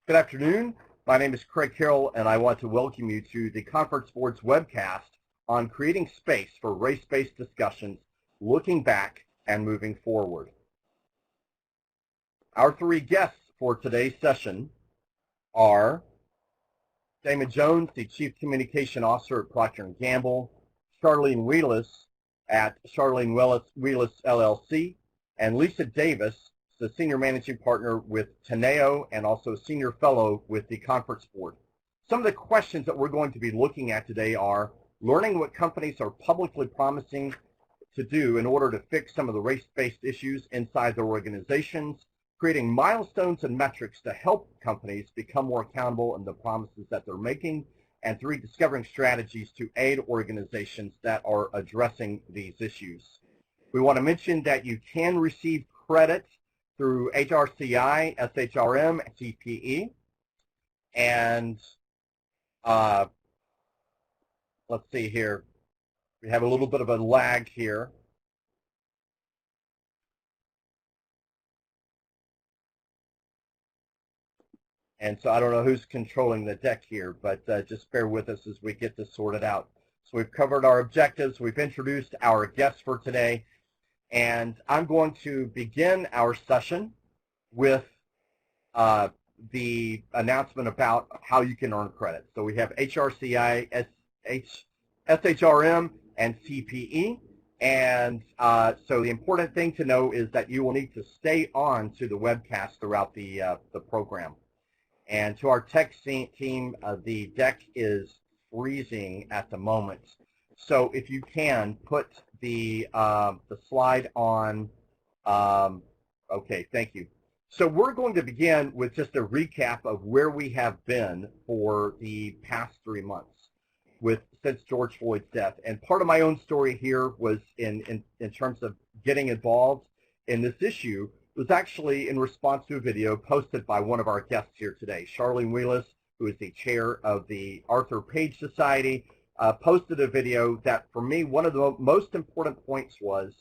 Good afternoon. My name is Craig Carroll, and I want to welcome you to the Conference Board's webcast on creating space for race-based discussions, looking back and moving forward. Our three guests for today's session are Damon Jones, the Chief Communication Officer at Procter & Gamble, Charlene Wheelis at Charlene Wheelis LLC, and Lisa Davis, the Senior Managing Partner with Teneo and also Senior Fellow with the Conference Board. Some of the questions that we're going to be looking at today are learning what companies are publicly promising to do in order to fix some of the race-based issues inside their organizations, creating milestones and metrics to help companies become more accountable in the promises that they're making, and three, discovering strategies to aid organizations that are addressing these issues. We want to mention that you can receive credit through HRCI, SHRM, CPE, and let's see here. We have a little bit of a lag here. And so I don't know who's controlling the deck here, but just bear with us as we get this sorted out. So we've covered our objectives. We've introduced our guests for today. And I'm going to begin our session with the announcement about how you can earn credit. So we have HRCI, SHRM, and CPE. And so the important thing to know is that you will need to stay on to the webcast throughout the program. And to our tech team, the deck is freezing at the moment. So if you can put the slide on, okay, thank you. So we're going to begin with just a recap of where we have been for the past 3 months since George Floyd's death. And part of my own story here was in terms of getting involved in this issue was actually in response to a video posted by one of our guests here today, Charlene Wheelis, who is the chair of the Arthur Page Society, posted a video that, for me, one of the most important points was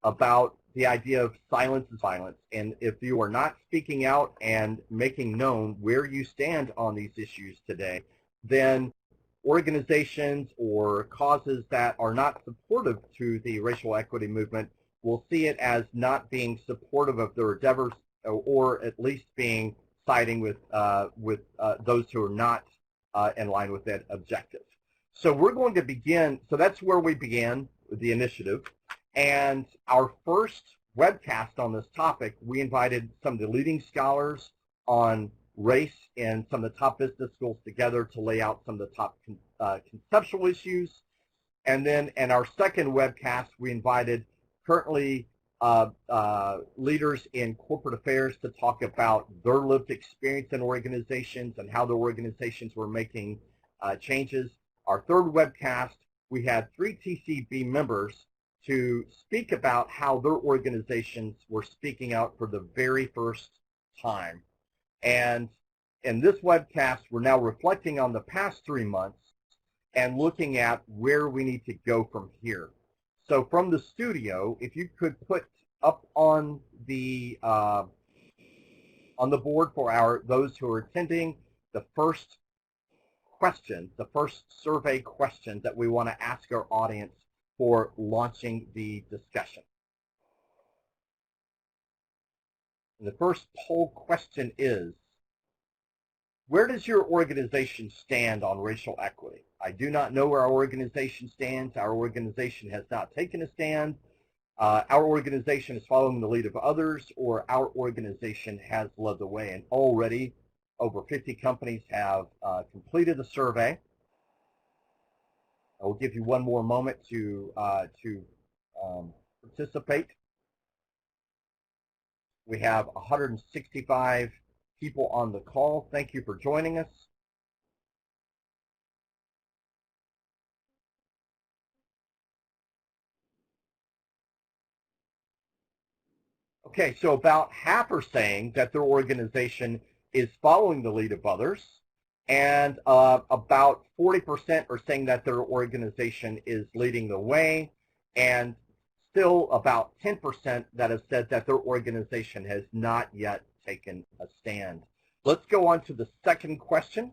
about the idea of silence is violence. And if you are not speaking out and making known where you stand on these issues today, then organizations or causes that are not supportive to the racial equity movement will see it as not being supportive of their endeavors, or at least being siding with those who are not in line with that objective. So we're going to begin, so that's where we began with the initiative. And our first webcast on this topic, we invited some of the leading scholars on race in some of the top business schools together to lay out some of the top conceptual issues. And then in our second webcast, we invited currently leaders in corporate affairs to talk about their lived experience in organizations and how their organizations were making changes. Our third webcast, we had 3 TCB members to speak about how their organizations were speaking out for the very first time. And in this webcast, we're now reflecting on the past 3 months and looking at where we need to go from here. So from the studio, if you could put up on the board for those who are attending, the first question, the first survey question that we want to ask our audience for launching the discussion. And the first poll question is, where does your organization stand on racial equity? I do not know where our organization stands. Our organization has not taken a stand. Our organization is following the lead of others, or our organization has led the way. And already over 50 companies have completed the survey. I will give you one more moment to participate. We have 165 people on the call. Thank you for joining us. Okay, so about half are saying that their organization is following the lead of others, and about 40% are saying that their organization is leading the way, and still about 10% that have said that their organization has not yet taken a stand. Let's go on to the second question.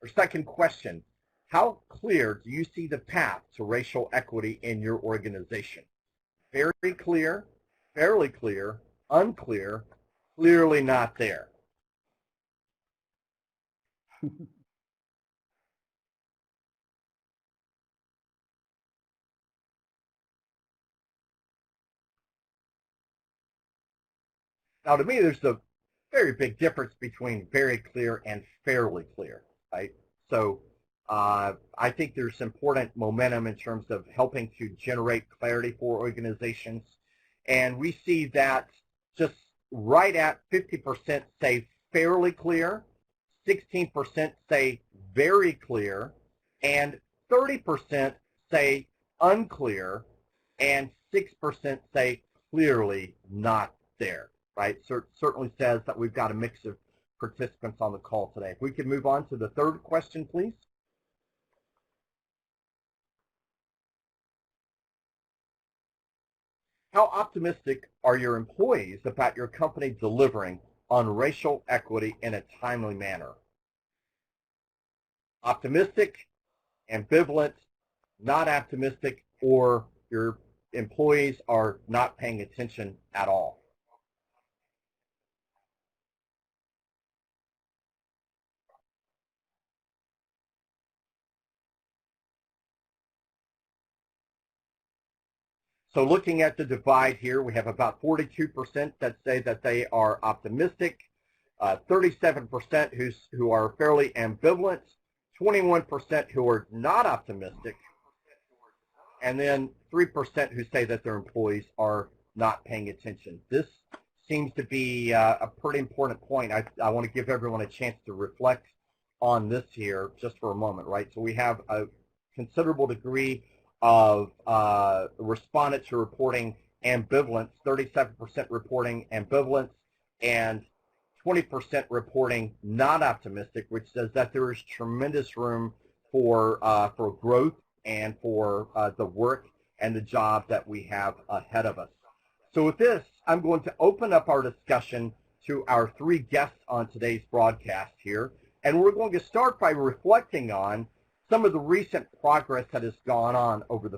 Our second question, how clear do you see the path to racial equity in your organization? Very clear, fairly clear, unclear, clearly not there. Now, to me, there's a very big difference between very clear and fairly clear, right? So I think there's important momentum in terms of helping to generate clarity for organizations. And we see that just right at 50% say fairly clear, 16% say very clear, and 30% say unclear, and 6% say clearly not there, right? Certainly says that we've got a mix of participants on the call today. If we could move on to the third question, please. How optimistic are your employees about your company delivering on racial equity in a timely manner? Optimistic, ambivalent, not optimistic, or your employees are not paying attention at all? So looking at the divide here, we have about 42% that say that they are optimistic, 37% who are fairly ambivalent, 21% who are not optimistic, and then 3% who say that their employees are not paying attention. This seems to be a pretty important point. I want to give everyone a chance to reflect on this here just for a moment, right? So we have a considerable degree of respondents who are reporting ambivalence, 37% reporting ambivalence, and 20% reporting not optimistic, which says that there is tremendous room for growth and for the work and the job that we have ahead of us. So with this, I'm going to open up our discussion to our three guests on today's broadcast here, and we're going to start by reflecting on some of the recent progress that has gone on over the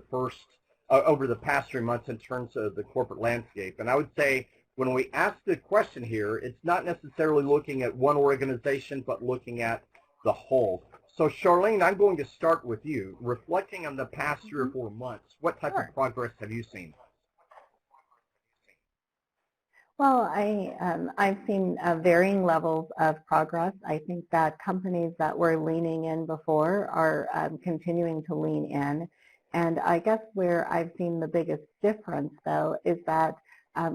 past 3 months in terms of the corporate landscape. And I would say when we ask the question here, it's not necessarily looking at one organization, but looking at the whole. So Charlene, I'm going to start with you. Reflecting on the past 3 or 4 months, what type of progress have you seen? Well, I've seen varying levels of progress. I think that companies that were leaning in before are continuing to lean in. And I guess where I've seen the biggest difference, though, is that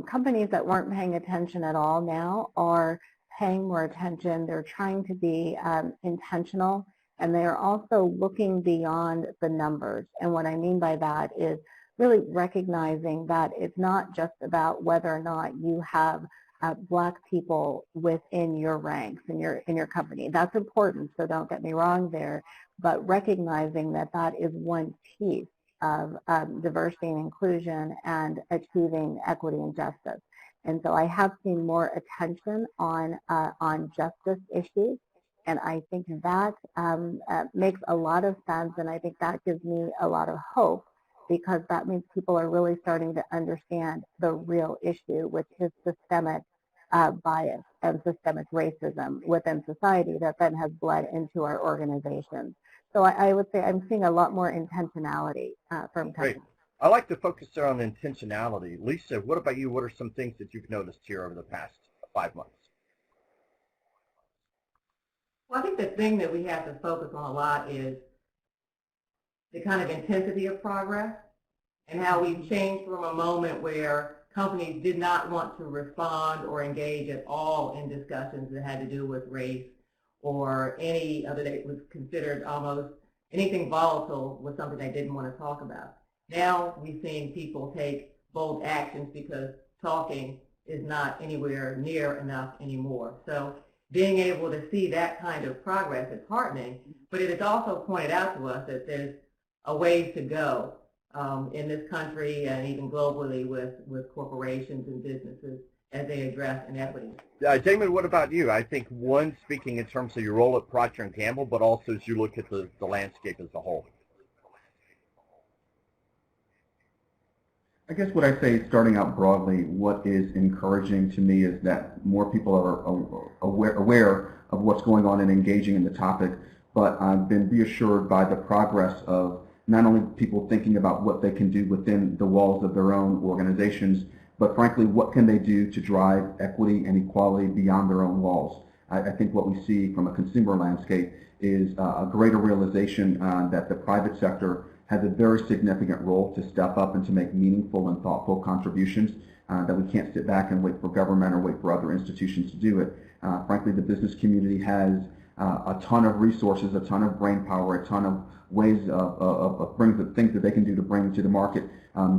companies that weren't paying attention at all now are paying more attention. They're trying to be intentional, and they're also looking beyond the numbers. And what I mean by that is really recognizing that it's not just about whether or not you have Black people within your ranks in your company. That's important, so don't get me wrong there, but recognizing that that is one piece of diversity and inclusion and achieving equity and justice. And so I have seen more attention on justice issues, and I think that makes a lot of sense, and I think that gives me a lot of hope, because that means people are really starting to understand the real issue, which is systemic bias and systemic racism within society that then has bled into our organizations. So I would say I'm seeing a lot more intentionality from companies. Great. I like to focus there on intentionality. Lisa, what about you? What are some things that you've noticed here over the past 5 months? Well, I think the thing that we have to focus on a lot is the kind of intensity of progress and how we've changed from a moment where companies did not want to respond or engage at all in discussions that had to do with race or any other that was considered almost anything volatile was something they didn't want to talk about. Now we've seen people take bold actions because talking is not anywhere near enough anymore. So being able to see that kind of progress is heartening, but it has also pointed out to us that there's a ways to go in this country and even globally with corporations and businesses as they address inequity. Damon, what about you? I think, one, speaking in terms of your role at Procter & Gamble, but also as you look at the landscape as a whole. I guess what I say, starting out broadly, what is encouraging to me is that more people are aware of what's going on and engaging in the topic, but I've been reassured by the progress of not only people thinking about what they can do within the walls of their own organizations, but frankly, what can they do to drive equity and equality beyond their own walls. I think what we see from a consumer landscape is a greater realization that the private sector has a very significant role to step up and to make meaningful and thoughtful contributions, that we can't sit back and wait for government or wait for other institutions to do it. Frankly, the business community has a ton of resources, a ton of brain power, a ton of ways of bringing the things that they can do to bring to the market,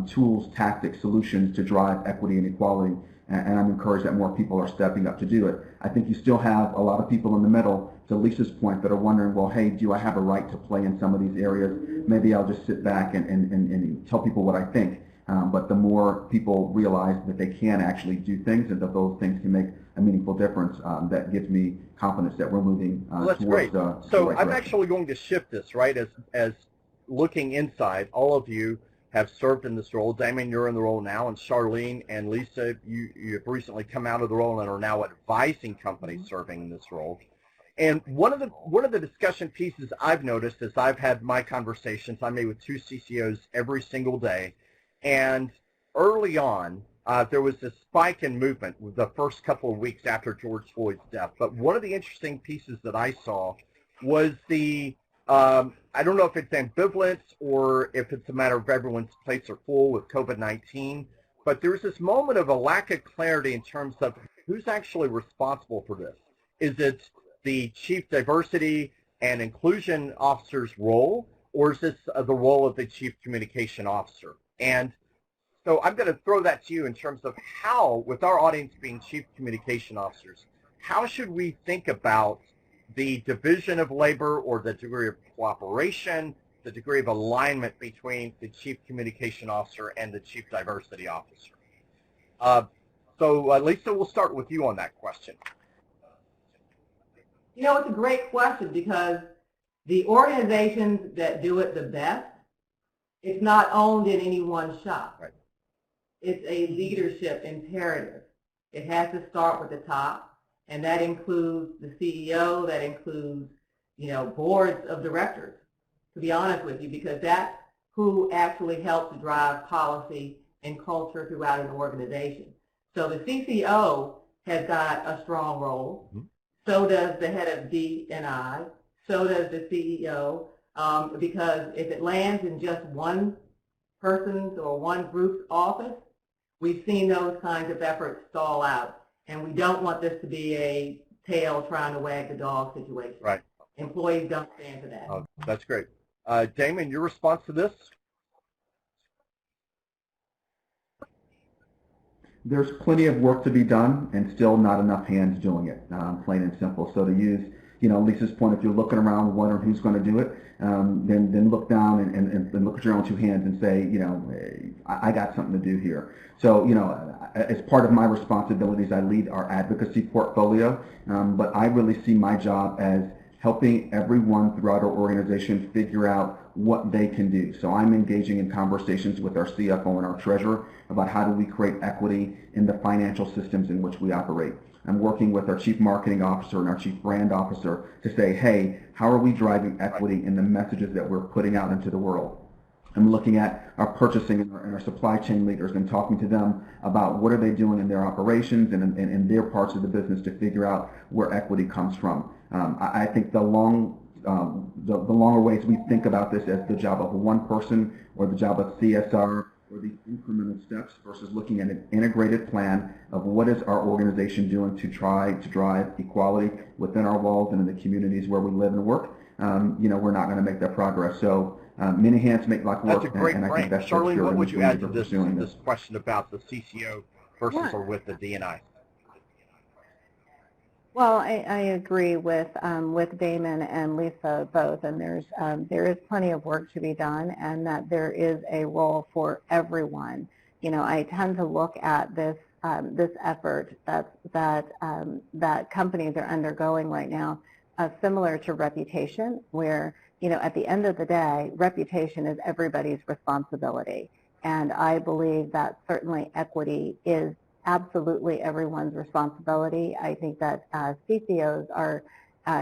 tools, tactics, solutions to drive equity and equality, and I'm encouraged that more people are stepping up to do it. I think you still have a lot of people in the middle, to Lisa's point, that are wondering, well, hey, do I have a right to play in some of these areas? Maybe I'll just sit back and tell people what I think. But the more people realize that they can actually do things and that those things can make a meaningful difference, that gives me confidence that we're moving Well, that's towards great. the So right I'm direction. actually going to shift this, right? As looking inside, all of you have served in this role. Damon, you're in the role now, and Charlene and Lisa, you have recently come out of the role and are now advising companies serving in this role. And one of the discussion pieces I've noticed as I've had my conversations, I meet with 2 CCOs every single day, and early on, there was this spike in movement with the first couple of weeks after George Floyd's death. But one of the interesting pieces that I saw was the, I don't know if it's ambivalence or if it's a matter of everyone's plates are full with COVID-19, but there's this moment of a lack of clarity in terms of who's actually responsible for this. Is it the Chief Diversity and Inclusion Officer's role, or is this the role of the Chief Communication Officer? And so I'm going to throw that to you in terms of how, with our audience being Chief Communication Officers, how should we think about the division of labor or the degree of cooperation, the degree of alignment between the Chief Communication Officer and the Chief Diversity Officer? So Lisa, we'll start with you on that question. You know, it's a great question because the organizations that do it the best, it's not owned in any one shop. Right. It's a leadership imperative. It has to start with the top, and that includes the CEO, that includes, you know, boards of directors, to be honest with you, because that's who actually helps to drive policy and culture throughout an organization. So the CCO has got a strong role. Mm-hmm. So does the head of D&I. So does the CEO, because if it lands in just one person's or one group's office, we've seen those kinds of efforts stall out. And we don't want this to be a tail trying to wag the dog situation. Right. Employees don't stand for that. Oh, that's great. Damon, your response to this? There's plenty of work to be done and still not enough hands doing it, plain and simple. So to use, you know, Lisa's point, if you're looking around wondering who's going to do it, then look down and look at your own 2 hands and say, you know, I got something to do here. So, you know, as part of my responsibilities, I lead our advocacy portfolio, but I really see my job as helping everyone throughout our organization figure out what they can do. So I'm engaging in conversations with our CFO and our treasurer about how do we create equity in the financial systems in which we operate. I'm working with our chief marketing officer and our chief brand officer to say, hey, how are we driving equity in the messages that we're putting out into the world? I'm looking at our purchasing and our supply chain leaders and talking to them about what are they doing in their operations and in their parts of the business to figure out where equity comes from. I think the longer ways we think about this as the job of one person or the job of CSR or the incremental steps versus looking at an integrated plan of what is our organization doing to try to drive equality within our walls and in the communities where we live and work, you know, we're not going to make that progress. So many hands make light work. That's a great and I think that's Charlene, what would you add to this question about the CCO versus Yeah. or with the D&I? Well, I agree with Damon and Lisa both, and there is plenty of work to be done, and that there is a role for everyone. You know, I tend to look at this this effort that companies are undergoing right now, similar to reputation, where at the end of the day, reputation is everybody's responsibility, and I believe that certainly equity is absolutely everyone's responsibility. I think that CCOs are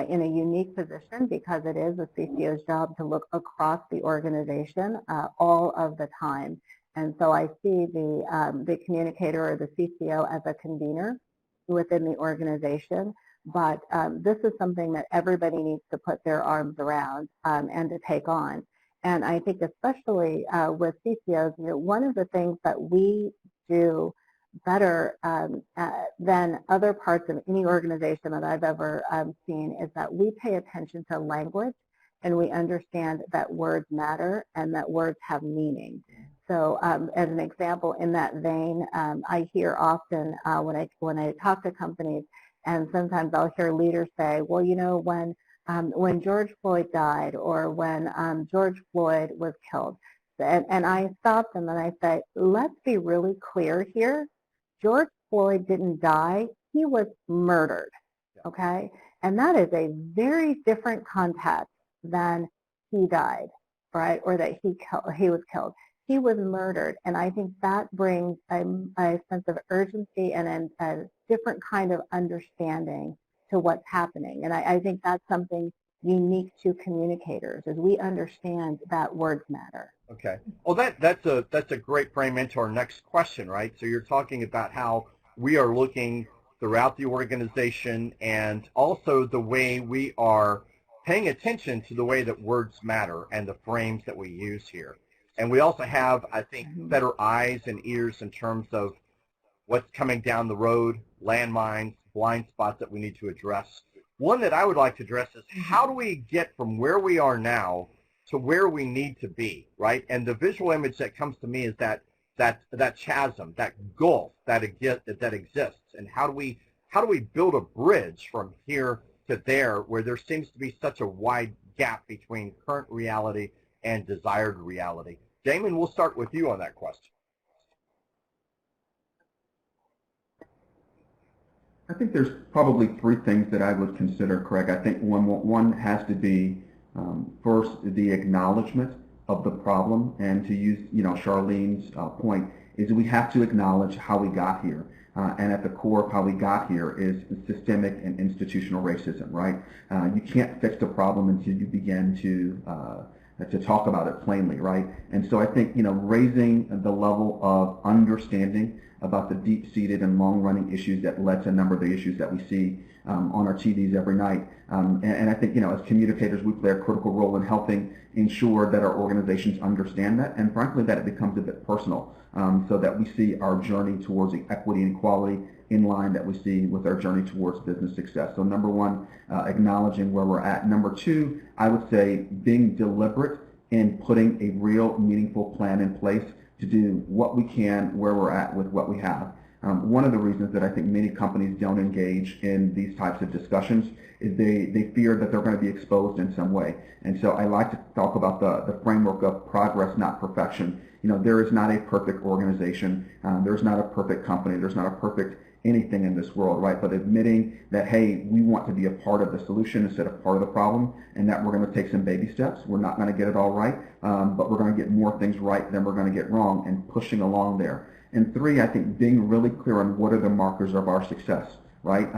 in a unique position because it is a CCO's job to look across the organization all of the time. And so I see the communicator or the CCO as a convener within the organization. But this is something that everybody needs to put their arms around and to take on. And I think especially with CCOs, one of the things that we do better than other parts of any organization that I've ever seen is that we pay attention to language, and we understand that words matter and that words have meaning. So as an example in that vein, I hear often when I talk to companies, and sometimes I'll hear leaders say, well, when George Floyd died, or when George Floyd was killed, and I stop them and I say, let's be really clear here. George Floyd didn't die, he was murdered, okay? And that is a very different context than he died, right, or that he was killed. He was murdered, and I think that brings a sense of urgency and a different kind of understanding to what's happening. And I think that's something unique to communicators, is we understand that words matter. Okay. Well, that's a great frame into our next question, right? So you're talking about how we are looking throughout the organization, and also the way we are paying attention to the way that words matter and the frames that we use here. And we also have, I think, better eyes and ears in terms of what's coming down the road, landmines, blind spots that we need to address. One that I would like to address is, how do we get from where we are now to where we need to be, right? And the visual image that comes to me is that chasm, that gulf that exists, and how do we build a bridge from here to there, where there seems to be such a wide gap between current reality and desired reality? Damon, we'll start with you on that question. I think there's probably three things that I would consider, Craig. I think one has to be first, the acknowledgement of the problem, and to use Charlene's point, is we have to acknowledge how we got here. And at the core of how we got here is systemic and institutional racism, right? You can't fix the problem until you begin to talk about it plainly, right? And so I think raising the level of understanding about the deep-seated and long-running issues that led to a number of the issues that we see on our TVs every night. And I think, as communicators, we play a critical role in helping ensure that our organizations understand that, and frankly, that it becomes a bit personal, so that we see our journey towards equity and equality in line that we see with our journey towards business success. So number one, acknowledging where we're at. Number two, I would say being deliberate in putting a real meaningful plan in place to do what we can where we're at with what we have. One of the reasons that I think many companies don't engage in these types of discussions is they fear that they're going to be exposed in some way. And so I like to talk about the framework of progress, not perfection. There is not a perfect organization. There's not a perfect company. There's not a perfect anything in this world, right? But admitting that, hey, we want to be a part of the solution instead of part of the problem, and that we're going to take some baby steps. We're not going to get it all right, but we're going to get more things right than we're going to get wrong, and pushing along there. And three, I think being really clear on what are the markers of our success, right?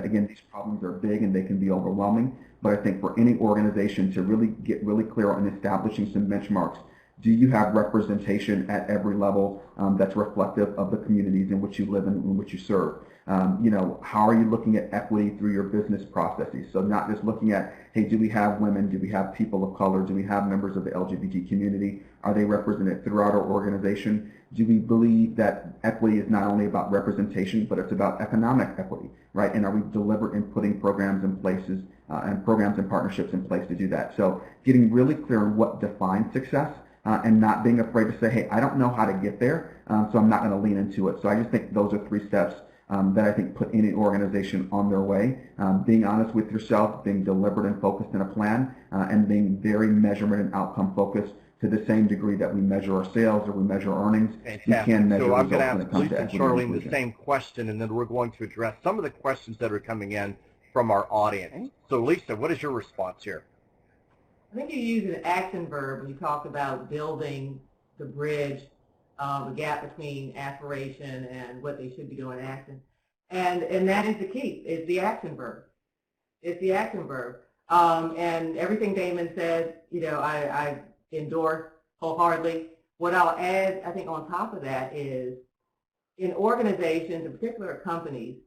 Again, these problems are big and they can be overwhelming, but I think for any organization to really get really clear on establishing some benchmarks. Do you have representation at every level that's reflective of the communities in which you live and in which you serve? How are you looking at equity through your business processes? So not just looking at, hey, do we have women? Do we have people of color? Do we have members of the LGBT community? Are they represented throughout our organization? Do we believe that equity is not only about representation, but it's about economic equity, right? And are we deliberate in putting programs in places and programs and partnerships in place to do that? So getting really clear on what defines success, and not being afraid to say, hey, I don't know how to get there, so I'm not going to lean into it. So I just think those are three steps that I think put any organization on their way. Being honest with yourself, being deliberate and focused in a plan, and being very measurement and outcome focused to the same degree that we measure our sales or we measure our earnings. Fantastic. We can measure so I'm results going when to it comes ask Lisa to and equity and Charlene inclusion. the same question, and then we're going to address some of the questions that are coming in from our audience. Okay. So Lisa, what is your response here? I think you used an action verb when you talked about building the bridge, the gap between aspiration and what they should be doing in action. And that is the key, is the action verb. It's the action verb. And everything Damon said, I endorse wholeheartedly. What I'll add, I think, on top of that is in organizations, in particular companies,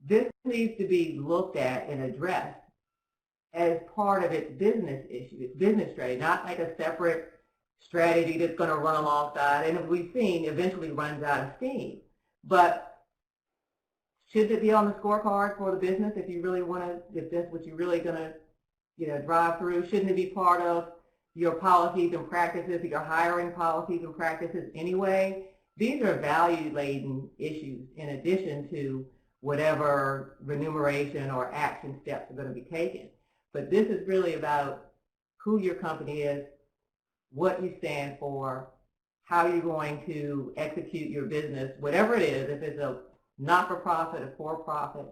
this needs to be looked at and addressed as part of its business issue, its business strategy, not like a separate strategy that's going to run alongside, and as we've seen, eventually runs out of steam. But should it be on the scorecard for the business if you really want to, if that's what you're really going to, drive through? Shouldn't it be part of your policies and practices, your hiring policies and practices anyway? These are value-laden issues in addition to whatever remuneration or action steps are going to be taken. But this is really about who your company is, what you stand for, how you're going to execute your business, whatever it is, if it's a not-for-profit, a for-profit.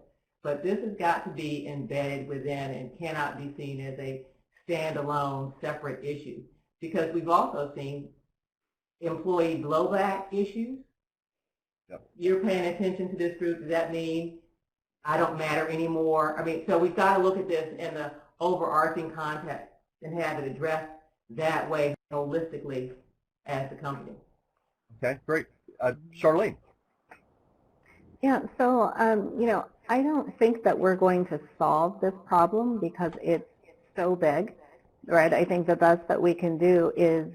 But this has got to be embedded within and cannot be seen as a standalone, separate issue. Because we've also seen employee blowback issues. Yep. You're paying attention to this group. Does that mean I don't matter anymore? I mean, so we've got to look at this in the overarching context and have it addressed that way holistically as the company. Okay, great. Charlene. Yeah, so, I don't think that we're going to solve this problem because it's so big, right? I think the best that we can do is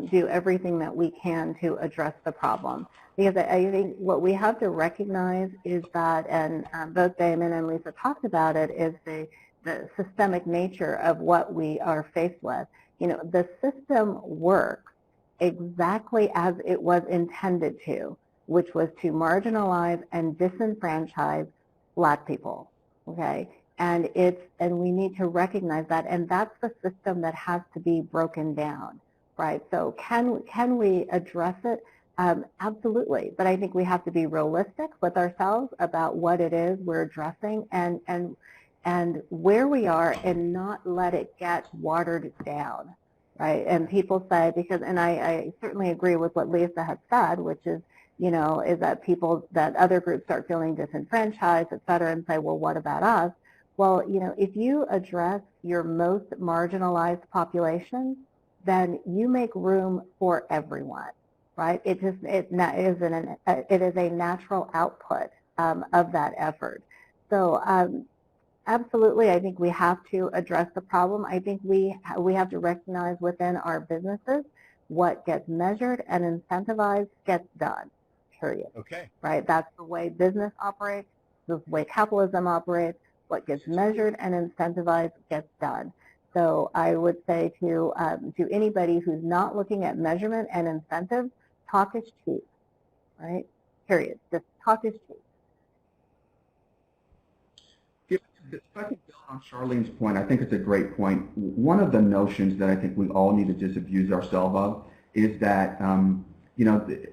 do everything that we can to address the problem. Because I think what we have to recognize is that, and both Damon and Lisa talked about it, is the systemic nature of what we are faced with. The system works exactly as it was intended to, which was to marginalize and disenfranchise Black people, okay? And we need to recognize that, and that's the system that has to be broken down, right? So can we address it? Absolutely, but I think we have to be realistic with ourselves about what it is we're addressing and where we are, and not let it get watered down, right? And people say, and I certainly agree with what Lisa had said, which is, is that other groups start feeling disenfranchised, et cetera, and say, well, what about us? Well, if you address your most marginalized population, then you make room for everyone, right? It is a natural output of that effort. So absolutely, I think we have to address the problem. I think we have to recognize within our businesses what gets measured and incentivized gets done, period. Okay. Right? That's the way business operates, the way capitalism operates. What gets measured and incentivized gets done. So I would say to anybody who's not looking at measurement and incentives, talk is cheap, right? Period. Just talk is cheap. If I can build on Charlene's point, I think it's a great point. One of the notions that I think we all need to disabuse ourselves of is that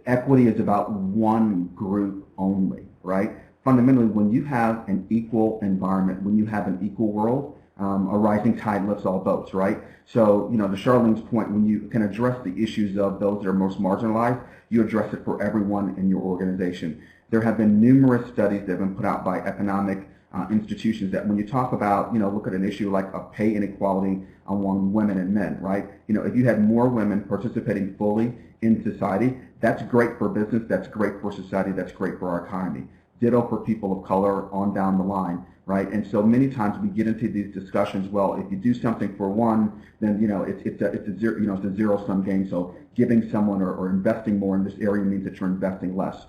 equity is about one group only, right? Fundamentally, when you have an equal environment, when you have an equal world, a rising tide lifts all boats, right? So, to Charlene's point, when you can address the issues of those that are most marginalized, you address it for everyone in your organization. There have been numerous studies that have been put out by economic institutions that when you talk about, look at an issue like a pay inequality among women and men, right? If you had more women participating fully in society, that's great for business, that's great for society, that's great for our economy. Ditto for people of color on down the line, right? And so many times we get into these discussions. Well, if you do something for one, then it's a zero-sum game. So giving someone or investing more in this area means that you're investing less.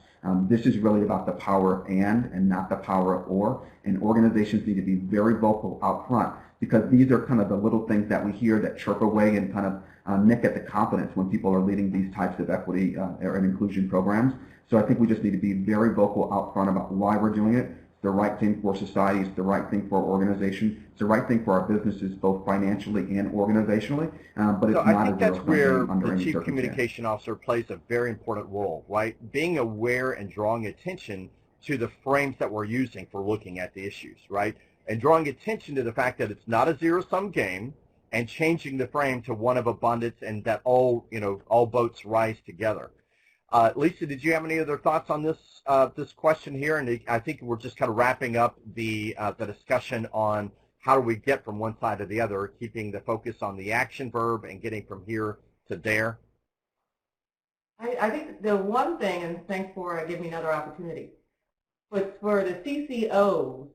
This is really about the power of and not the power of or. And organizations need to be very vocal out front, because these are kind of the little things that we hear that chirp away and kind of nick at the confidence when people are leading these types of equity and inclusion programs. So I think we just need to be very vocal out front about why we're doing it. It's the right thing for society. It's the right thing for our organization. It's the right thing for our businesses, both financially and organizationally. But it's So not I think a that's zero-sum where game under the any chief circumstance. communication officer plays a very important role, right? Being aware and drawing attention to the frames that we're using for looking at the issues, right? And drawing attention to the fact that it's not a zero-sum game, and changing the frame to one of abundance, and that all boats rise together. Lisa, did you have any other thoughts on this this question here? And I think we're just kind of wrapping up the discussion on how do we get from one side to the other, keeping the focus on the action verb and getting from here to there. I think the one thing, and thanks for giving me another opportunity, but for the CCOs,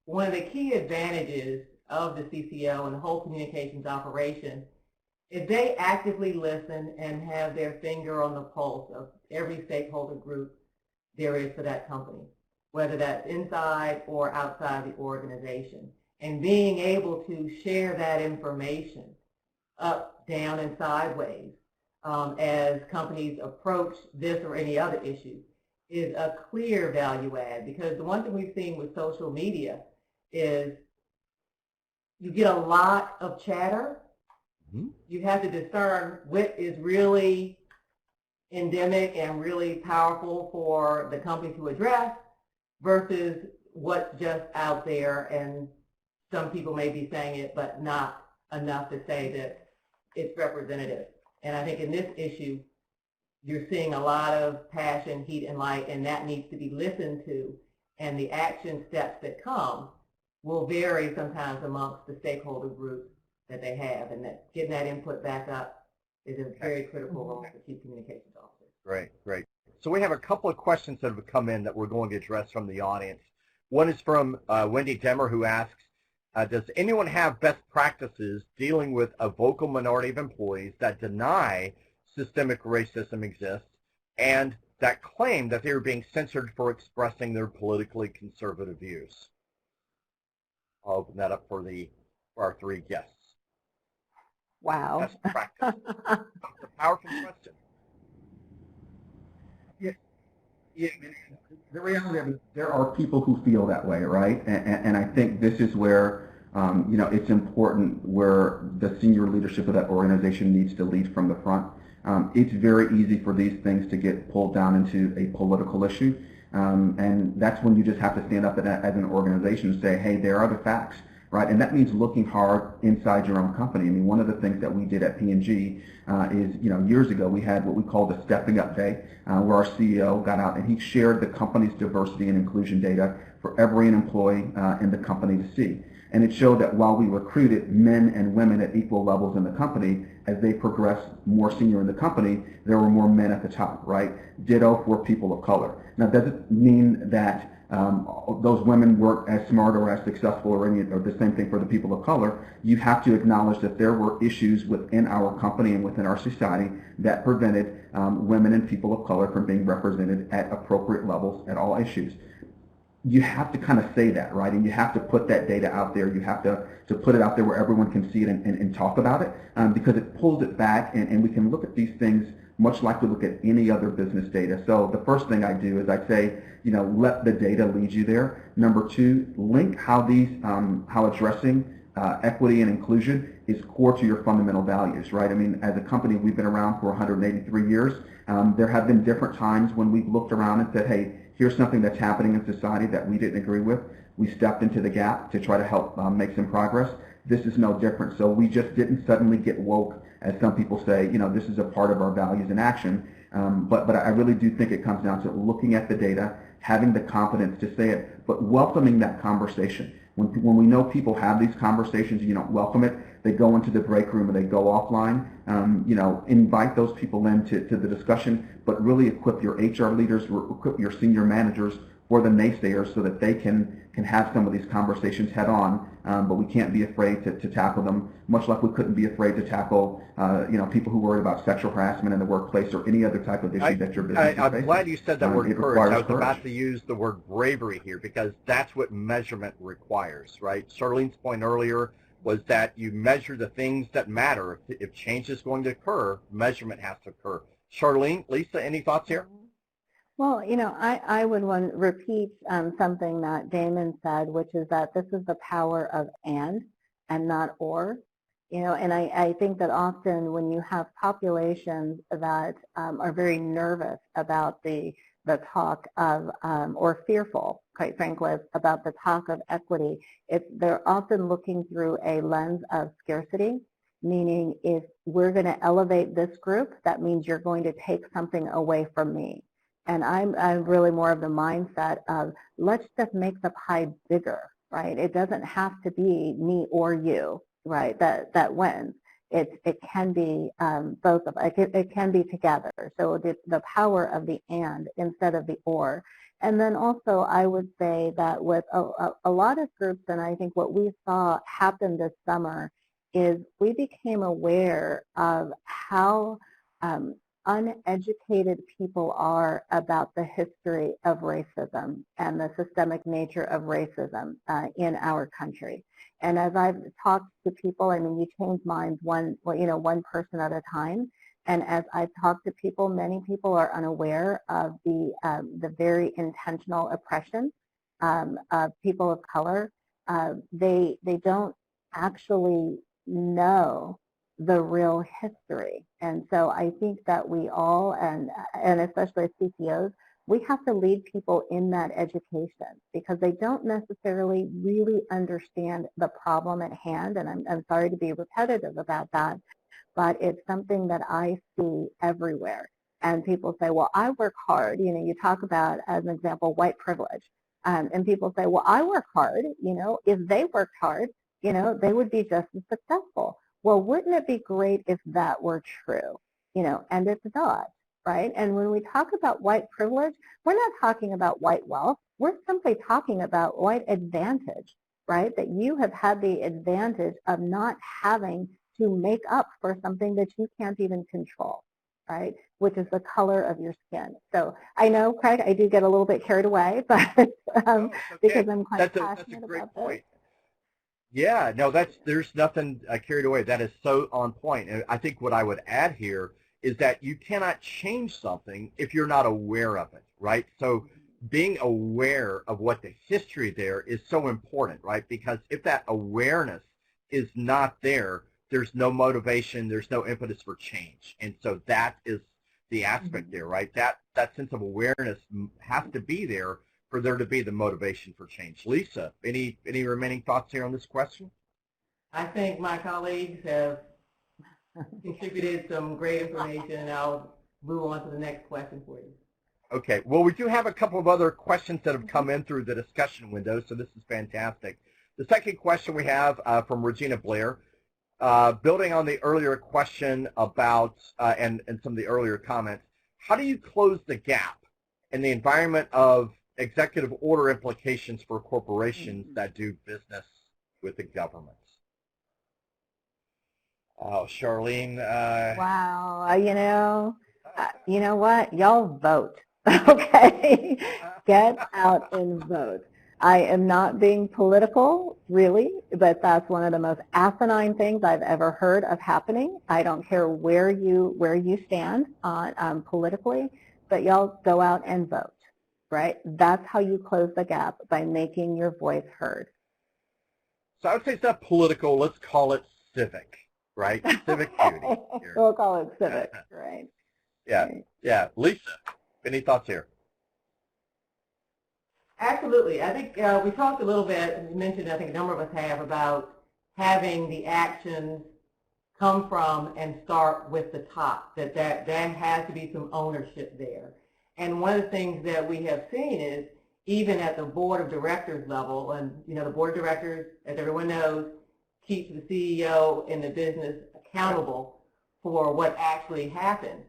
one of the key advantages of the CCO and the whole communications operation is they actively listen and have their finger on the pulse of every stakeholder group there is for that company, whether that's inside or outside the organization. And being able to share that information up, down, and sideways as companies approach this or any other issue is a clear value add, because the one thing we've seen with social media is you get a lot of chatter. Mm-hmm. You have to discern what is really endemic and really powerful for the company to address versus what's just out there, and some people may be saying it but not enough to say that it's representative. And I think in this issue you're seeing a lot of passion, heat, and light, and that needs to be listened to, and the action steps that come will vary sometimes amongst the stakeholder groups that they have, and that getting that input back up is a very critical role for chief communications officers. Great, great. So we have a couple of questions that have come in that we're going to address from the audience. One is from Wendy Demmer, who asks, does anyone have best practices dealing with a vocal minority of employees that deny systemic racism exists and that claim that they are being censored for expressing their politically conservative views? I'll open that up for our three guests. Wow. Best practice. It's a powerful question. Yeah, the reality of it, there are people who feel that way, right? And I think this is where it's important, where the senior leadership of that organization needs to lead from the front. It's very easy for these things to get pulled down into a political issue. And that's when you just have to stand up as an organization and say, hey, there are the facts, right? And that means looking hard inside your own company. I mean, one of the things that we did at P&G is, years ago we had what we called the Stepping Up Day, where our CEO got out and he shared the company's diversity and inclusion data for every employee in the company to see. And it showed that while we recruited men and women at equal levels in the company, as they progressed more senior in the company, there were more men at the top, right? Ditto for people of color. Now, does it mean that those women weren't as smart or as successful or the same thing for the people of color? You have to acknowledge that there were issues within our company and within our society that prevented women and people of color from being represented at appropriate levels at all issues. You have to kind of say that, right? And you have to put that data out there. You have to put it out there where everyone can see it and talk about it, because it pulls it back, and we can look at these things much like we look at any other business data. So the first thing I do is I say, let the data lead you there. Number two, link how addressing equity and inclusion is core to your fundamental values, right? I mean, as a company, we've been around for 183 years. There have been different times when we've looked around and said, hey, here's something that's happening in society that we didn't agree with. We stepped into the gap to try to help make some progress. This is no different. So we just didn't suddenly get woke, as some people say, this is a part of our values in action. But I really do think it comes down to looking at the data, having the confidence to say it, but welcoming that conversation. When we know people have these conversations, you don't welcome it, they go into the break room and they go offline. Invite those people into the discussion, but really equip your HR leaders, equip your senior managers for the naysayers so that they can have some of these conversations head on. But we can't be afraid to tackle them, much like we couldn't be afraid to tackle people who worried about sexual harassment in the workplace or any other type of issue that your business is facing. I'm glad you said that word courage. I was courage. about to use the word bravery here, because that's what measurement requires, right? Charlene's point earlier was that you measure the things that matter. If change is going to occur, measurement has to occur. Charlene, Lisa, any thoughts here? Well, I would want to repeat something that Damon said, which is that this is the power of and not or. And I think that often when you have populations that are very nervous about the talk of, or fearful, quite frankly, about the talk of equity, they're often looking through a lens of scarcity, meaning if we're going to elevate this group, that means you're going to take something away from me. And I'm really more of the mindset of let's just make the pie bigger, right? It doesn't have to be me or you, right? That wins. It can be both of it can be together. So the power of the and instead of the or. And then also I would say that with a lot of groups, and I think what we saw happen this summer is we became aware of how uneducated people are about the history of racism and the systemic nature of racism in our country. And as I've talked to people, I mean, you change minds one person at a time. And as I've talked to people, many people are unaware of the very intentional oppression of people of color. They don't actually know the real history. And so I think that we all, and especially as CCOs, we have to lead people in that education because they don't necessarily really understand the problem at hand. And I'm sorry to be repetitive about that, but it's something that I see everywhere. And people say, well, I work hard. You talk about, as an example, white privilege. And people say, well, I work hard. If they worked hard, they would be just as successful. Well, wouldn't it be great if that were true? And it's not, right? And when we talk about white privilege, we're not talking about white wealth. We're simply talking about white advantage, right? That you have had the advantage of not having to make up for something that you can't even control, right? Which is the color of your skin. So I know, Craig, I do get a little bit carried away, but Okay. because I'm quite That's passionate a great about point. this. Yeah, no, there's nothing carried away. That is so on point. And I think what I would add here is that you cannot change something if you're not aware of it, right? So being aware of what the history there is so important, right? Because if that awareness is not there, there's no motivation, there's no impetus for change. And so that is the aspect there, right? That sense of awareness has to be there for there to be the motivation for change. Lisa, any remaining thoughts here on this question? I think my colleagues have contributed some great information, and I'll move on to the next question for you. Okay. Well, we do have a couple of other questions that have come in through the discussion window, so this is fantastic. The second question we have from Regina Blair, building on the earlier question about, and some of the earlier comments, how do you close the gap in the environment of executive order implications for corporations that do business with the government? Oh, Charlene. Wow, you know what? Y'all vote, okay? Get out and vote. I am not being political, really, but that's one of the most asinine things I've ever heard of happening. I don't care where you stand on politically, but y'all go out and vote. Right? That's how you close the gap, by making your voice heard. So I would say it's not political. Let's call it civic, right? Civic duty. Here. We'll call it civic, right? Yeah, right. Yeah. Lisa, any thoughts here? Absolutely. I think we talked a little bit, and you mentioned, I think a number of us have, about having the actions come from and start with the top, that has to be some ownership there. And one of the things that we have seen is, even at the board of directors level, and the board of directors, as everyone knows, keeps the CEO in the business accountable for what actually happened.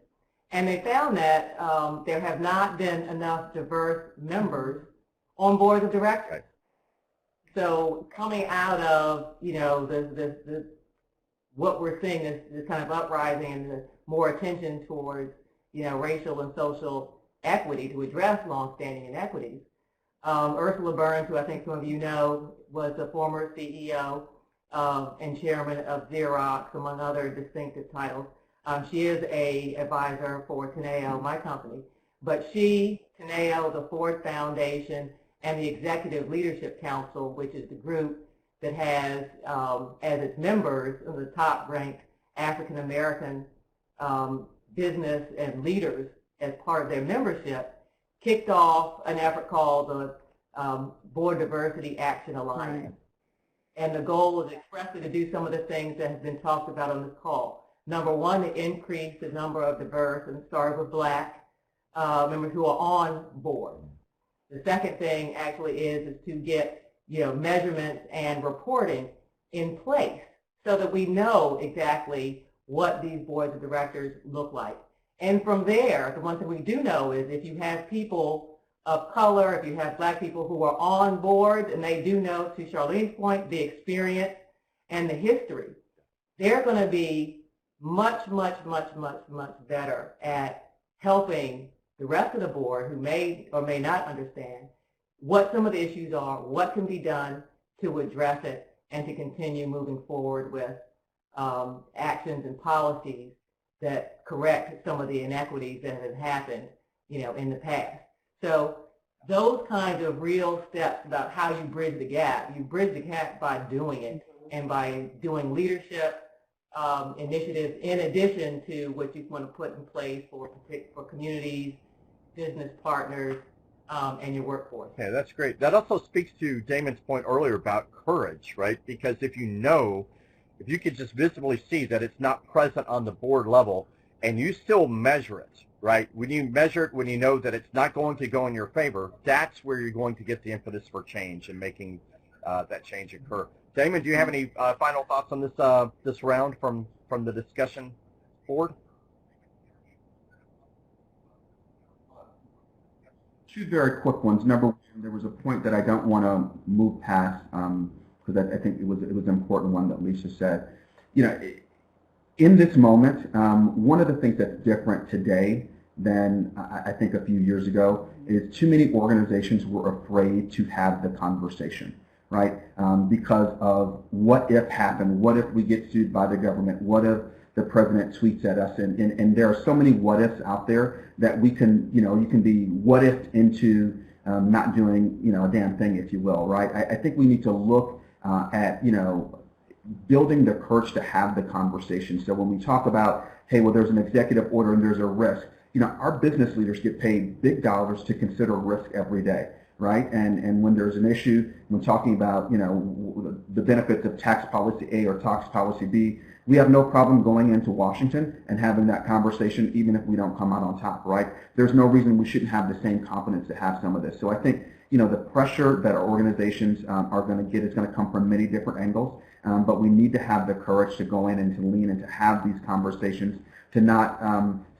And they found that there have not been enough diverse members on boards of directors. Right. So coming out of what we're seeing is this kind of uprising and the more attention towards racial and social equity to address longstanding inequities. Ursula Burns, who I think some of you know, was the former CEO and chairman of Xerox, among other distinctive titles. She is an advisor for Teneo, my company. but she, Teneo, the Ford Foundation, and the Executive Leadership Council, which is the group that has as its members the top-ranked African American business and leaders as part of their membership, kicked off an effort called the Board Diversity Action Alliance. Right. And the goal was expressly to do some of the things that have been talked about on this call. Number one, to increase the number of diverse, and start with Black members who are on board. The second thing actually is to get measurements and reporting in place so that we know exactly what these boards of directors look like. And from there, the one thing we do know is if you have people of color, if you have Black people who are on board, and they do know, to Charlene's point, the experience and the history, they're going to be much, much, much, much, much better at helping the rest of the board who may or may not understand what some of the issues are, what can be done to address it, and to continue moving forward with actions and policies that correct some of the inequities that have happened, in the past. So those kinds of real steps about how you bridge the gap by doing it, and by doing leadership initiatives in addition to what you want to put in place for communities, business partners, and your workforce. Okay, that's great. That also speaks to Damon's point earlier about courage, right? Because if you could just visibly see that it's not present on the board level, and you still measure it, right? When you measure it, when you know that it's not going to go in your favor, that's where you're going to get the impetus for change and making that change occur. Damon, do you have any final thoughts on this round from the discussion board? Two very quick ones. Number one, there was a point that I don't want to move past because I think it was an important one that Lisa said. In this moment, one of the things that's different today than I think a few years ago is too many organizations were afraid to have the conversation, right? Because of what if happened, what if we get sued by the government, what if the president tweets at us, and there are so many what ifs out there that we can, you can be what if into not doing, a damn thing, if you will, right? I think we need to look at, building the courage to have the conversation. So when we talk about, hey, well, there's an executive order and there's a risk, our business leaders get paid big dollars to consider risk every day, right? And when there's an issue, when talking about, the benefits of tax policy A or tax policy B, we have no problem going into Washington and having that conversation even if we don't come out on top, right? There's no reason we shouldn't have the same confidence to have some of this. So I think, the pressure that our organizations are going to get is going to come from many different angles, but we need to have the courage to go in and to lean and to have these conversations, to not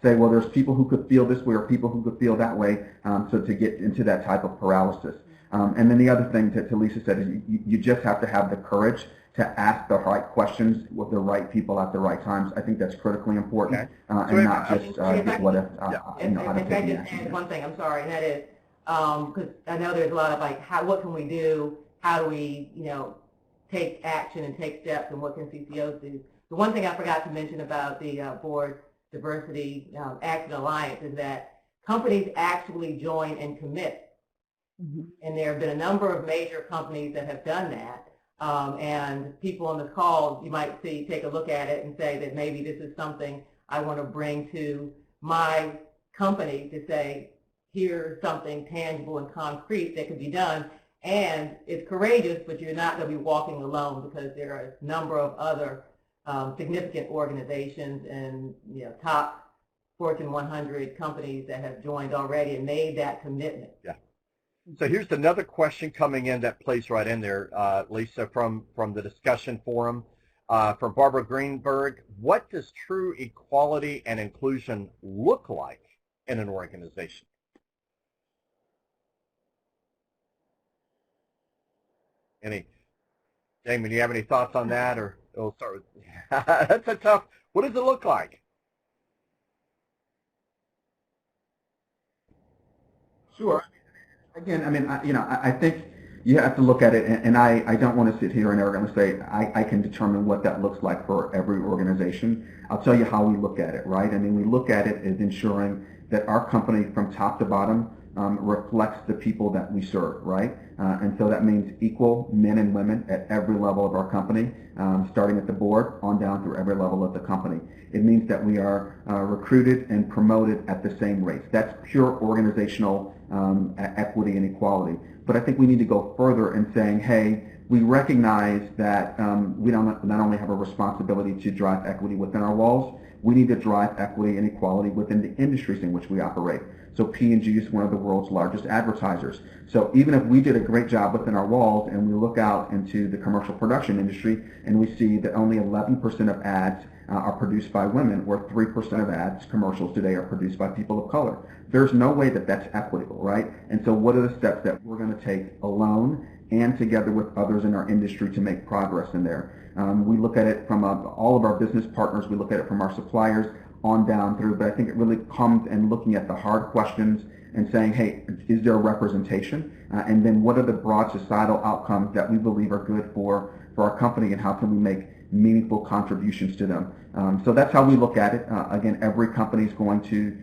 say, well, there's people who could feel this way or people who could feel that way, so to get into that type of paralysis. And then the other thing to Lisa said is you just have to have the courage to ask the right questions with the right people at the right times. I think that's critically important, okay. And not just what if, how to take the action. One thing, I'm sorry, and that is, because I know there's a lot of what can we do? How do we, take action and take steps, and what can CCOs do? The one thing I forgot to mention about the Board Diversity Action Alliance is that companies actually join and commit. Mm-hmm. And there have been a number of major companies that have done that. And people on this call, you might take a look at it and say that maybe this is something I want to bring to my company to say, here's something tangible and concrete that can be done. And it's courageous, but you're not going to be walking alone, because there are a number of other significant organizations and top Fortune 100 companies that have joined already and made that commitment. Yeah. So here's another question coming in that plays right in there, Lisa, from the discussion forum, from Barbara Greenberg. What does true equality and inclusion look like in an organization? Damon, do you have any thoughts on that, or we'll start with? That's a tough. What does it look like? Sure. Again, I think you have to look at it, and I don't want to sit here and arrogantly say I can determine what that looks like for every organization. I'll tell you how we look at it, right? We look at it as ensuring, that our company from top to bottom reflects the people that we serve, right? And so that means equal men and women at every level of our company, starting at the board on down through every level of the company. It means that we are recruited and promoted at the same rates. That's pure organizational equity and equality. But I think we need to go further in saying, hey, we recognize that we don't not only have a responsibility to drive equity within our walls, we need to drive equity and equality within the industries in which we operate. So P&G is one of the world's largest advertisers. So even if we did a great job within our walls and we look out into the commercial production industry and we see that only 11% of ads are produced by women, or 3% of ads, commercials today, are produced by people of color. There's no way that that's equitable, right? And so what are the steps that we're going to take alone and together with others in our industry to make progress in there? We look at it from all of our business partners, we look at it from our suppliers on down through, but I think it really comes in looking at the hard questions and saying, hey, is there a representation? And then what are the broad societal outcomes that we believe are good for our company, and how can we make meaningful contributions to them? So that's how we look at it. Again, every company is going to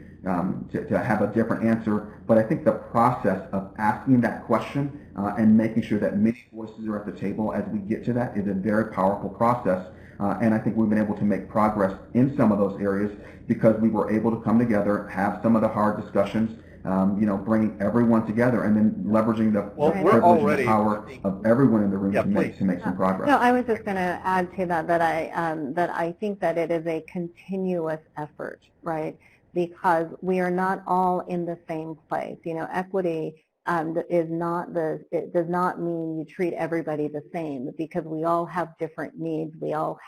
have a different answer, but I think the process of asking that question and making sure that many voices are at the table as we get to that is a very powerful process. And I think we've been able to make progress in some of those areas because we were able to come together, have some of the hard discussions, bringing everyone together, and then leveraging the privilege and the power of everyone in the room to make some progress. No, I was just going to add to that I think that it is a continuous effort, right? Because we are not all in the same place. Equity it does not mean you treat everybody the same, because we all have different needs. We all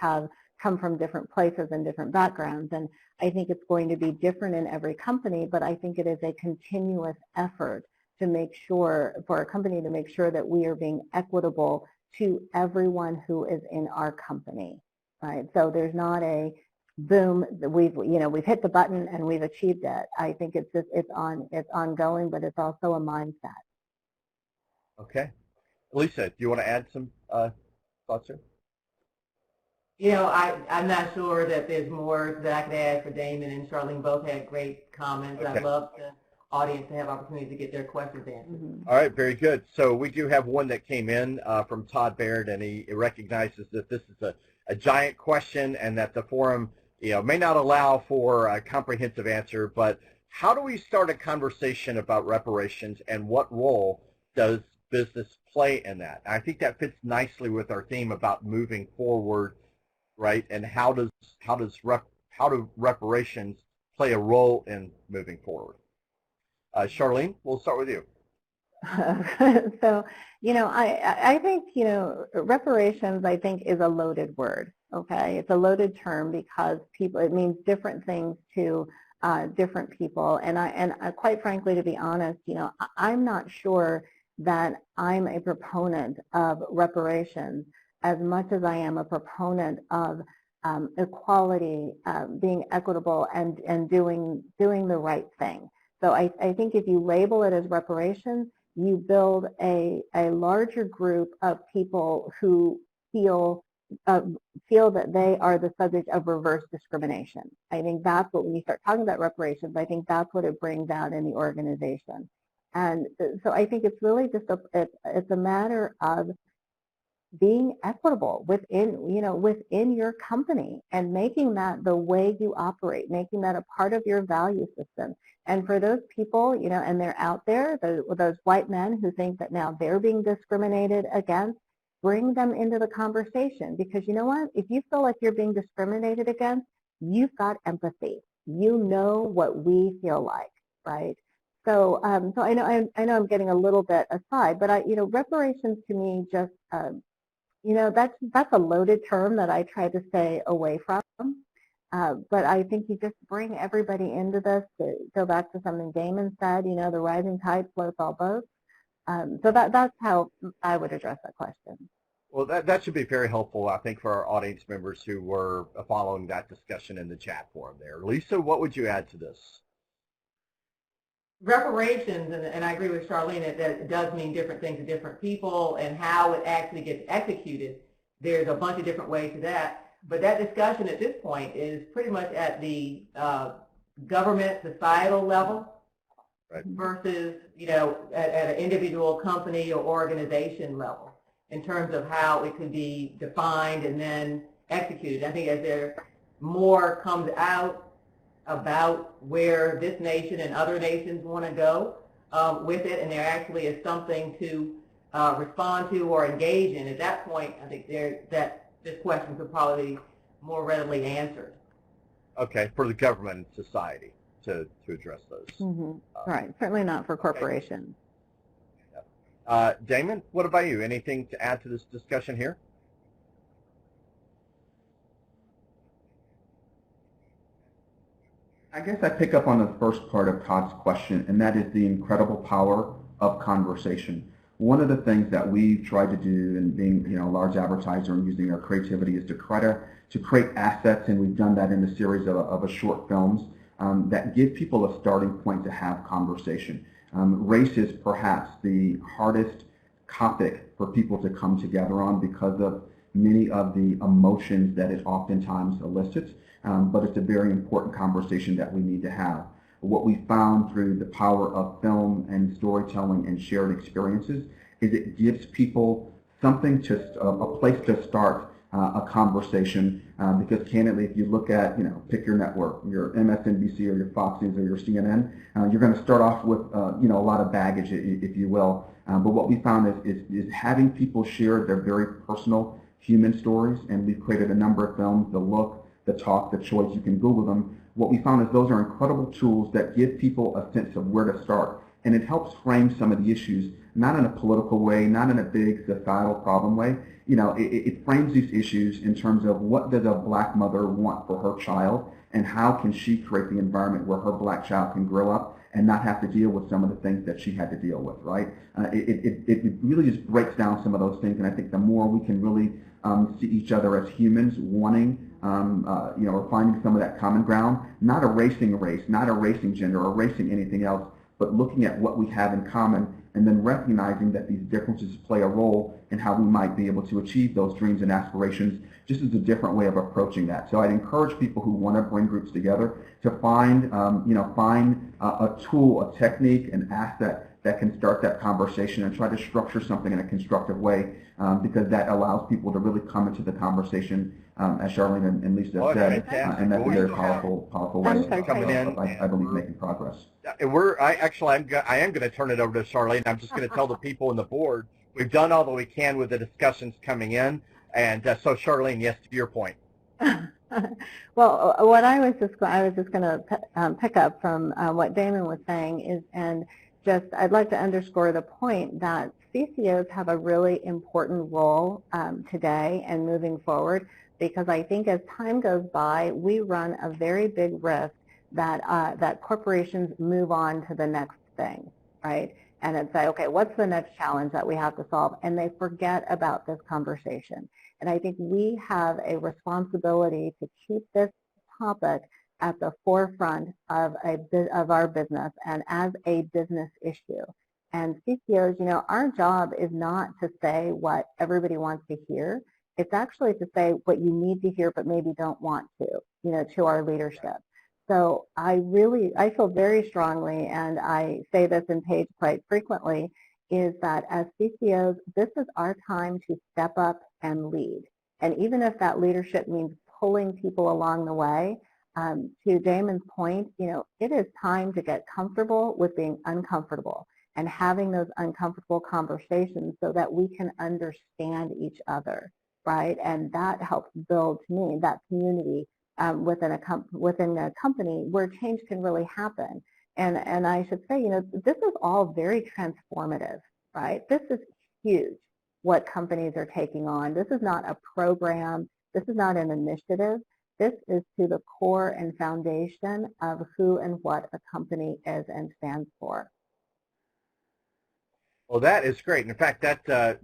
come from different places and different backgrounds, and I think it's going to be different in every company, but I think it is a continuous effort to make sure, for a company to make sure that we are being equitable to everyone who is in our company, right? So there's not a boom, we've hit the button and we've achieved it. I think it's ongoing, but it's also a mindset. Okay. Lisa, do you want to add some thoughts here? I'm not sure that there's more that I could add for Damon and Charlene. Both had great comments. Okay. I'd love the audience to have opportunity to get their questions answered. Mm-hmm. All right, very good. So we do have one that came in from Todd Baird, and he recognizes that this is a giant question and that the forum may not allow for a comprehensive answer, but how do we start a conversation about reparations, and what role does business play in that? I think that fits nicely with our theme about moving forward, right? And how do reparations play a role in moving forward? Charlene, we'll start with you. So, I think, reparations, I think, is a loaded word, okay? It's a loaded term because it means different things to different people. And quite frankly, to be honest, I'm not sure that I'm a proponent of reparations as much as I am a proponent of equality, being equitable, and doing the right thing. So I think if you label it as reparations, you build a larger group of people who feel that they are the subject of reverse discrimination. I think that's what, when you start talking about reparations, I think that's what it brings out in the organization. And so I think it's really just it's a matter of being equitable within your company, and making that the way you operate, making that a part of your value system. And for those people, and they're out there, those white men who think that now they're being discriminated against, bring them into the conversation, because you know what? If you feel like you're being discriminated against, you've got empathy. You know what we feel like, right? So, so I know I'm getting a little bit aside, but reparations to me just, that's a loaded term that I try to stay away from. But I think you just bring everybody into this. To go back to something Damon said, the rising tide floats all boats. So that's how I would address that question. Well, that should be very helpful, I think, for our audience members who were following that discussion in the chat forum there. Lisa, what would you add to this? Reparations, and I agree with Charlene, that it does mean different things to different people, and how it actually gets executed, there's a bunch of different ways to that. But that discussion at this point is pretty much at the government, societal level, Right. versus, at an individual company or organization level in terms of how it can be defined and then executed. I think as there more comes out about where this nation and other nations want to go with it, and there actually is something to respond to or engage in, at that point, I think that this question could probably be more readily answered. Okay, for the government and society to address those. Mm-hmm. Right, certainly not for corporations. Okay. Damon, what about you? Anything to add to this discussion here? I guess I pick up on the first part of Todd's question, and that is the incredible power of conversation. One of the things that we've tried to do in being a large advertiser and using our creativity is to try to create assets, and we've done that in a series of short films that give people a starting point to have conversation. Race is perhaps the hardest topic for people to come together on because of many of the emotions that it oftentimes elicits, but it's a very important conversation that we need to have. What we found through the power of film and storytelling and shared experiences is it gives people something a place to start a conversation, because candidly, if you look at, pick your network, your MSNBC or your Fox News or your CNN, you're going to start off with, a lot of baggage, if you will. But what we found is having people share their very personal human stories, and we've created a number of films, The Look, The Talk, The Choice, you can Google them. What we found is those are incredible tools that give people a sense of where to start, and it helps frame some of the issues, not in a political way, not in a big societal problem way. It frames these issues in terms of what does a black mother want for her child, and how can she create the environment where her black child can grow up and not have to deal with some of the things that she had to deal with, right? It really just breaks down some of those things, and I think the more we can really see each other as humans wanting, or finding some of that common ground, not erasing race, not erasing gender, or erasing anything else, but looking at what we have in common and then recognizing that these differences play a role in how we might be able to achieve those dreams and aspirations, just as a different way of approaching that. So I'd encourage people who want to bring groups together to find a tool, a technique, an asset that can start that conversation and try to structure something in a constructive way, because that allows people to really come into the conversation, as Charlene and Lisa said, and that's a very powerful way of, I believe, making progress. And I am going to turn it over to Charlene. I'm just going to tell the people on the board we've done all that we can with the discussions coming in, and so Charlene, yes, to your point. Well, what I was just going to pick up from what Damon was saying is, and just I'd like to underscore the point that CCOs have a really important role today and moving forward, because I think as time goes by, we run a very big risk that corporations move on to the next thing, right? And it's like, okay, what's the next challenge that we have to solve? And they forget about this conversation. And I think we have a responsibility to keep this topic at the forefront of our business and as a business issue. And CCOs, our job is not to say what everybody wants to hear. It's actually to say what you need to hear but maybe don't want to our leadership. So I feel very strongly, and I say this in Page quite frequently, is that as CCOs, this is our time to step up and lead. And even if that leadership means pulling people along the way, to Damon's point, it is time to get comfortable with being uncomfortable and having those uncomfortable conversations so that we can understand each other, right? And that helps build, to me, that community within a company where change can really happen. And I should say, this is all very transformative, right? This is huge, what companies are taking on. This is not a program. This is not an initiative. This is to the core and foundation of who and what a company is and stands for. Well, that is great. In fact, that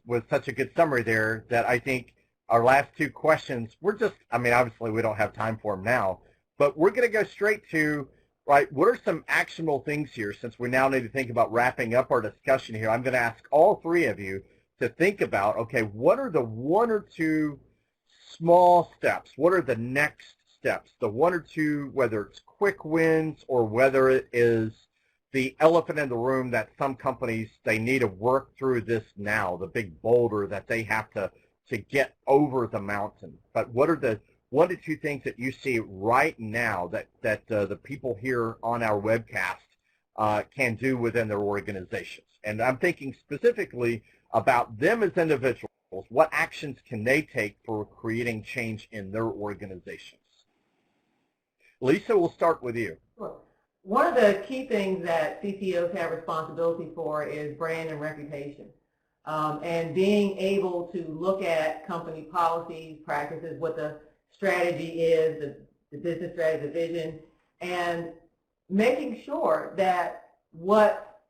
was such a good summary there that I think our last two questions, obviously we don't have time for them now, but we're going to go straight to, right, what are some actionable things here, since we now need to think about wrapping up our discussion here. I'm going to ask all three of you to think about, okay, what are the one or two small steps? What are the next steps, the one or two, whether it's quick wins or whether it is the elephant in the room that some companies, they need to work through this now, the big boulder that they have to get over the mountain. But what are the one to two things that you see right now that the people here on our webcast can do within their organizations? And I'm thinking specifically about them as individuals. What actions can they take for creating change in their organizations? Lisa, we'll start with you. Sure. One of the key things that CCOs have responsibility for is brand and reputation. And being able to look at company policies, practices, what the strategy is, the business strategy, the vision, and making sure that what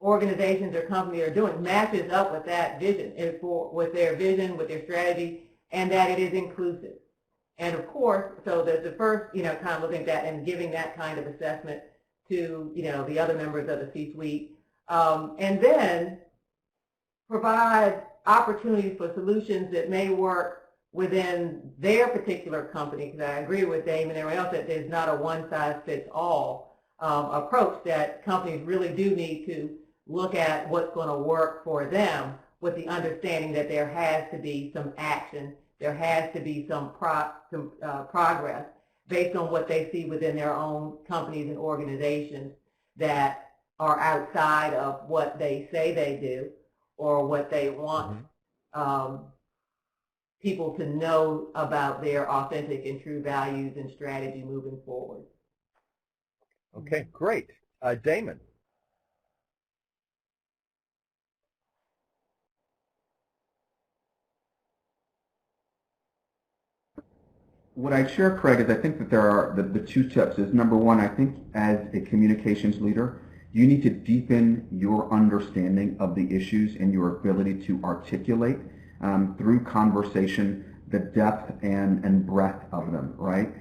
organizations or companies are doing matches up with that vision, with their vision, with their strategy, and that it is inclusive. And of course, so the first, kind of looking at that and giving that kind of assessment to, the other members of the C-suite, and then provide opportunities for solutions that may work within their particular company, because I agree with Damon and everyone else that there's not a one-size-fits-all approach, that companies really do need to look at what's going to work for them with the understanding that there has to be some action, there has to be some progress based on what they see within their own companies and organizations that are outside of what they say they do or what they want people to know about their authentic and true values and strategy moving forward. Okay, great. Damon. What I'd share, Craig, is I think that there are the two tips is, number one, I think as a communications leader, you need to deepen your understanding of the issues and your ability to articulate through conversation the depth and breadth of them, right?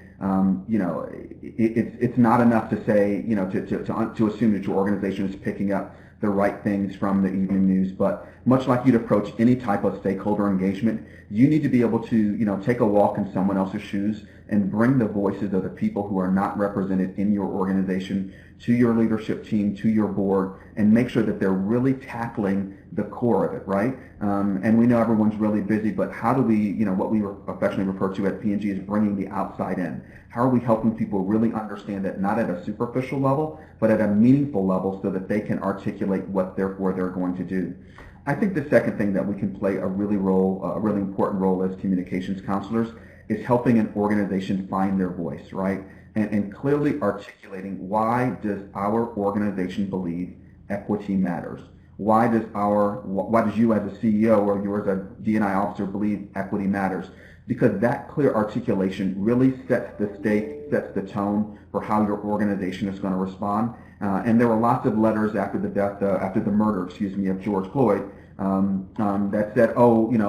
It's not enough to say, to assume that your organization is picking up the right things from the evening news, but much like you'd approach any type of stakeholder engagement, you need to be able to, take a walk in someone else's shoes and bring the voices of the people who are not represented in your organization to your leadership team, to your board, and make sure that they're really tackling the core of it, right? And we know everyone's really busy, but how do we, what we affectionately refer to at P&G is bringing the outside in. How are we helping people really understand it, not at a superficial level, but at a meaningful level so that they can articulate what they're going to do? I think the second thing that we can play a really important role as communications counselors is helping an organization find their voice, right? And clearly articulating, why does our organization believe equity matters? Why does you as a CEO or you as a D&I officer believe equity matters? Because that clear articulation really sets the stake, sets the tone for how your organization is going to respond. And there were lots of letters after the murder, of George Floyd, that said,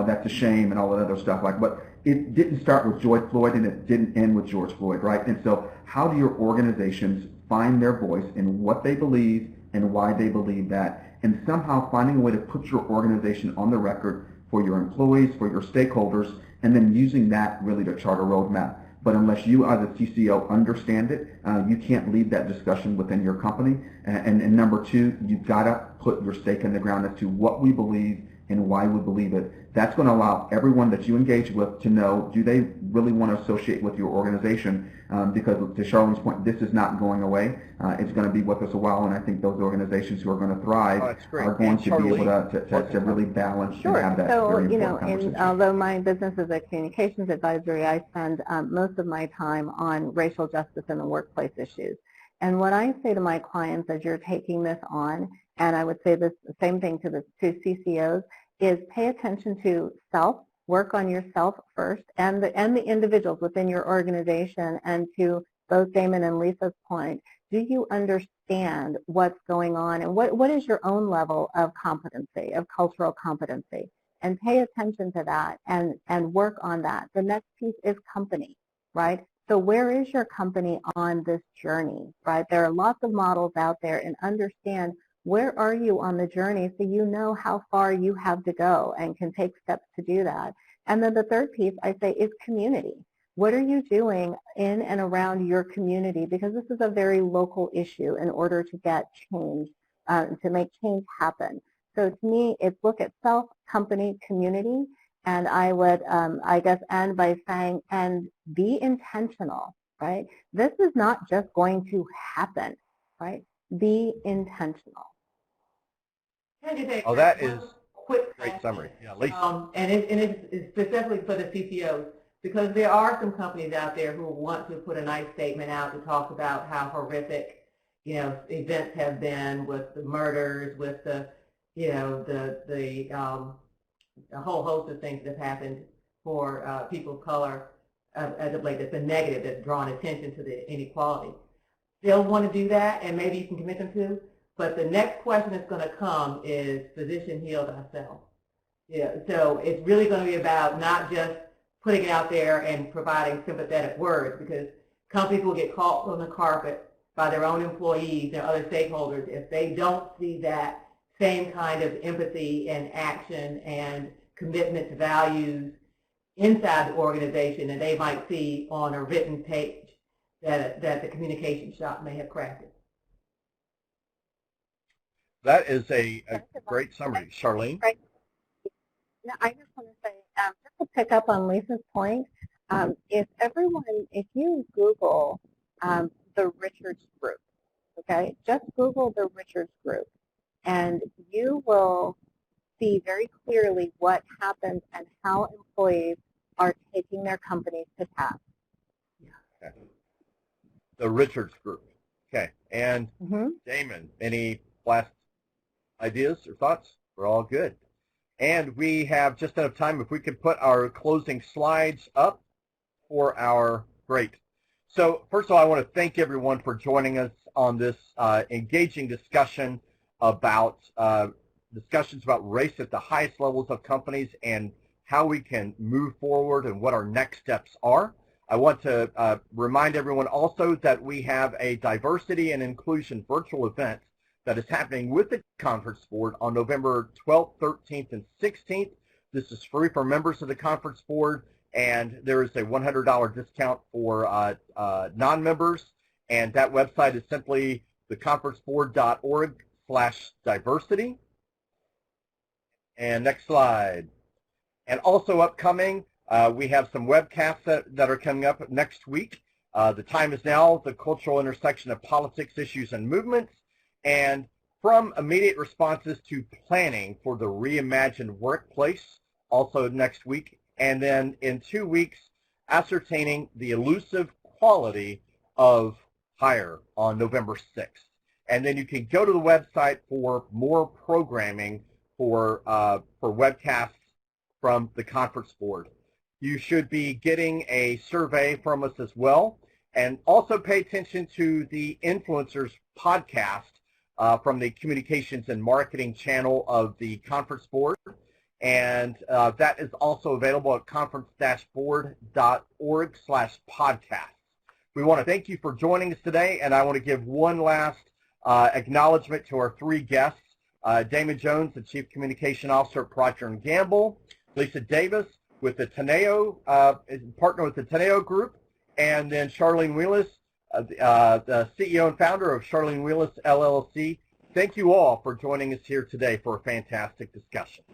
that's a shame and all that other stuff. But it didn't start with George Floyd and it didn't end with George Floyd, right? And so how do your organizations find their voice in what they believe and why they believe that, and somehow finding a way to put your organization on the record for your employees, for your stakeholders, and then using that really to chart a roadmap. But unless you as a TCO understand it, you can't lead that discussion within your company. And number two, you've got to put your stake in the ground as to what we believe and why we believe it. That's going to allow everyone that you engage with to know, do they really want to associate with your organization? Because to Charlene's point, this is not going away. It's going to be with us a while, and I think those organizations who are going to thrive are going to be able to really balance and have that very important conversation. Although my business is a communications advisory, I spend most of my time on racial justice in the workplace issues. And what I say to my clients as you're taking this on, and I would say the same thing to CCOs, is pay attention to self, work on yourself first, and the individuals within your organization. And to both Damon and Lisa's point, do you understand what's going on and what is your own level of competency, of cultural competency? And pay attention to that and work on that. The next piece is company, right? So where is your company on this journey, right? There are lots of models out there, and understand where are you on the journey so you know how far you have to go and can take steps to do that. And then the third piece I say is community. What are you doing in and around your community? Because this is a very local issue in order to get change, to make change happen. So to me, it's look at self, company, community, and I would, I guess, end by saying, and be intentional, right? This is not just going to happen, right? Be intentional. Oh, that is quick a great summary. Yeah, Lisa. And it's specifically for the CCOs, because there are some companies out there who want to put a nice statement out to talk about how horrific, events have been with the murders, with the, a whole host of things that have happened for people of color as of late. That's a negative that's drawn attention to the inequality. They'll want to do that, and maybe you can commit them to. But the next question that's going to come is physician heal thyself. Yeah, so it's really going to be about not just putting it out there and providing sympathetic words, because companies will get caught on the carpet by their own employees and other stakeholders if they don't see that same kind of empathy and action and commitment to values inside the organization that they might see on a written page that the communication shop may have crafted. That is a great summary. Charlene? Right. Now, I just want to say, just to pick up on Lisa's point, if you Google the Richards Group, okay, just Google the Richards Group, and you will see very clearly what happens and how employees are taking their companies to task. Okay. The Richards Group. Okay. And Mm-hmm. Damon, any last ideas or thoughts? We're all good. And we have just enough time if we could put our closing slides up for our great. So first of all, I want to thank everyone for joining us on this engaging discussion about discussions about race at the highest levels of companies and how we can move forward and what our next steps are. I want to remind everyone also that we have a diversity and inclusion virtual event that is happening with the Conference Board on November 12th, 13th, and 16th. This is free for members of the Conference Board, and there is a $100 discount for non-members, and that website is simply theconferenceboard.org/diversity. And next slide. And also upcoming, we have some webcasts that are coming up next week. The time is now, the cultural intersection of politics, issues, and movements. And from immediate responses to planning for the reimagined workplace, also next week. And then in 2 weeks, ascertaining the elusive quality of hire on November 6th. And then you can go to the website for more programming for webcasts from the Conference Board. You should be getting a survey from us as well. And also pay attention to the Influencers podcast from the Communications and Marketing channel of the Conference Board. And that is also available at conference-board.org/podcast. We want to thank you for joining us today, and I want to give one last acknowledgement to our three guests. Damon Jones, the Chief Communication Officer at Procter & Gamble, Lisa Davis with the Teneo, partner with the Teneo Group, and then Charlene Wheelis, the CEO and founder of Charlene Wheelis LLC. Thank you all for joining us here today for a fantastic discussion.